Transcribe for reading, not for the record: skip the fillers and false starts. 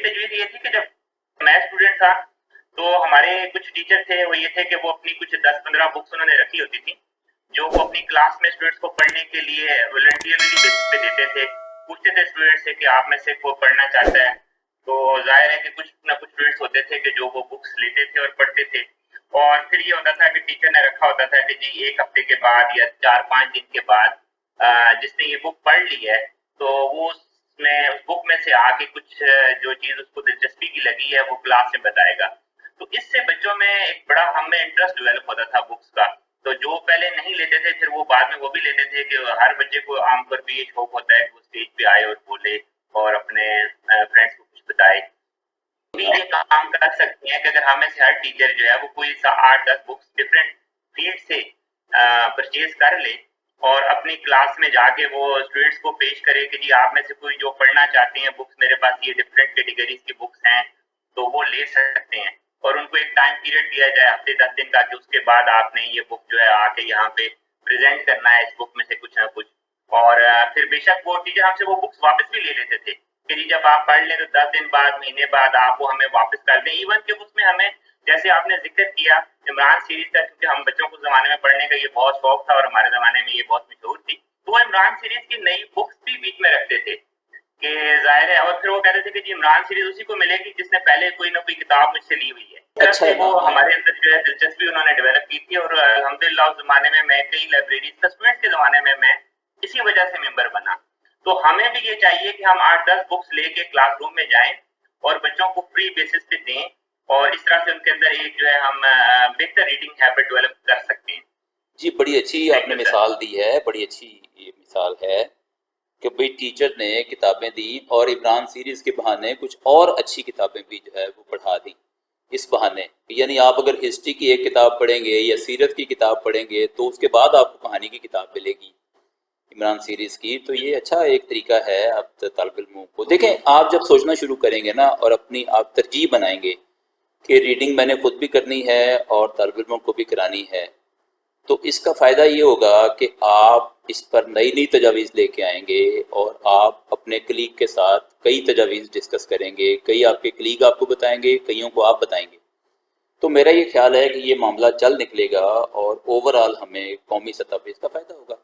تجویز یہ تھی کہ جب میں اسٹوڈنٹ تھا تو ہمارے کچھ ٹیچر تھے، وہ یہ تھے کہ وہ اپنی کچھ 10-15 بکس انہوں نے رکھی ہوتی تھی جو وہ اپنی کلاس میں اسٹوڈنٹس کو پڑھنے کے لیے والنٹیئرلی بیسس پہ دیتے تھے. پوچھتے تھے اسٹوڈنٹ سے کہ آپ میں سے کوئی پڑھنا چاہتا ہے. تو ظاہر ہے کہ کچھ نہ کچھ اسٹوڈنٹس ہوتے تھے کہ جو وہ بکس لیتے تھے اور پڑھتے تھے. اور پھر یہ ہوتا تھا کہ ٹیچر نے رکھا ہوتا تھا کہ جی 1 ہفتے کے بعد یا 4-5 دن کے بعد جس نے یہ بک پڑھ لی ہے تو وہ اس بک میں سے آ کے کچھ جو چیز اس کو دلچسپی کی لگی ہے وہ کلاس میں بتائے گا. تو اس سے بچوں میں ایک بڑا ہم میں انٹرسٹ ڈیولپ ہوتا تھا بکس کا. تو جو پہلے نہیں لیتے تھے پھر وہ بعد میں وہ بھی لیتے تھے کہ ہر بچے کو عام طور پہ یہ شوق ہوتا ہے کہ وہ اسٹیج پہ آئے اور بولے اور اپنے فرینڈس کو کچھ بتائے. یہ کام کر سکتے ہیں کہ اگر ہمیں سے ہر ٹیچر جو ہے وہ کوئی 8-10 بکس ڈفرینٹ فیلڈ سے پرچیز کر لے اور اپنی کلاس میں جا کے وہ اسٹوڈنٹس کو پیش کرے کہ جی آپ میں سے کوئی جو پڑھنا چاہتے ہیں بکس میرے پاس یہ ڈفرینٹ کیٹیگریز کی بکس ہیں تو وہ لے سکتے ہیں. اور ان کو ایک ٹائم پیریڈ دیا جائے ہفتے 10 دن کا کہ اس کے بعد آپ نے یہ بک جو ہے آ کے یہاں پہ پریزنٹ کرنا ہے اس بک میں سے کچھ نہ کچھ. اور پھر بے شک وہ ٹیچر ہم سے وہ بکس واپس بھی لے لیتے تھے کہ جی جب آپ پڑھ لیں تو 10 دن بعد مہینے بعد آپ وہ ہمیں واپس کر دیں. ایون کہ اس میں ہمیں جیسے آپ نے ذکر کیا عمران سیریز کا، کیونکہ ہم بچوں کو زمانے میں پڑھنے کا یہ بہت شوق تھا اور ہمارے زمانے میں یہ بہت مشہور تھی، تو وہ عمران سیریز کی نئی بکس بھی بیچ میں رکھتے تھے کہ ظاہر ہے. اور پھر وہ کہتے تھے کہ جی عمران سیریز اسی کو ملے گی جس نے پہلے کوئی نہ کوئی کتاب مجھ سے لی ہوئی ہے. اس طرح سے وہ ہمارے اندر جو ہے دلچسپی انہوں نے ڈیولپ کی تھی. اور الحمدللہ اس زمانے میں کئی لائبریریز کا اسٹوڈنٹ کے زمانے میں اسی وجہ سے ممبر بنا. تو ہمیں بھی یہ چاہیے کہ ہم 8-10 بکس لے کے کلاس روم میں جائیں اور بچوں کو فری بیسس پہ دیں اور اس طرح سے ان کے اندر ایک جو ہے ہم بہتر ریڈنگ ہیبٹ ڈیولپ کر سکتے ہیں. جی بڑی اچھی آپ نے مثال دی ہے، بڑی اچھی یہ مثال ہے کہ بھئی ٹیچر نے کتابیں دی اور عمران سیریز کے بہانے کچھ اور اچھی کتابیں بھی جو ہے وہ پڑھا دی اس بہانے. یعنی آپ اگر ہسٹری کی ایک کتاب پڑھیں گے یا سیرت کی کتاب پڑھیں گے تو اس کے بعد آپ کو کہانی کی کتاب ملے گی عمران سیریز کی. تو یہ اچھا ایک طریقہ ہے. اب طالب علموں کو دیکھیں، آپ جب سوچنا شروع کریں گے نا اور اپنی آپ ترجیح بنائیں گے کہ ریڈنگ میں نے خود بھی کرنی ہے اور طالب علموں کو بھی کرانی ہے، تو اس کا فائدہ یہ ہوگا کہ آپ اس پر نئی تجاویز لے کے آئیں گے اور آپ اپنے کلیگ کے ساتھ کئی تجاویز ڈسکس کریں گے. کئی آپ کے کلیگ آپ کو بتائیں گے، کئیوں کو آپ بتائیں گے. تو میرا یہ خیال ہے کہ یہ معاملہ چل نکلے گا اور اوورآل ہمیں قومی سطح پہ اس کا فائدہ ہوگا.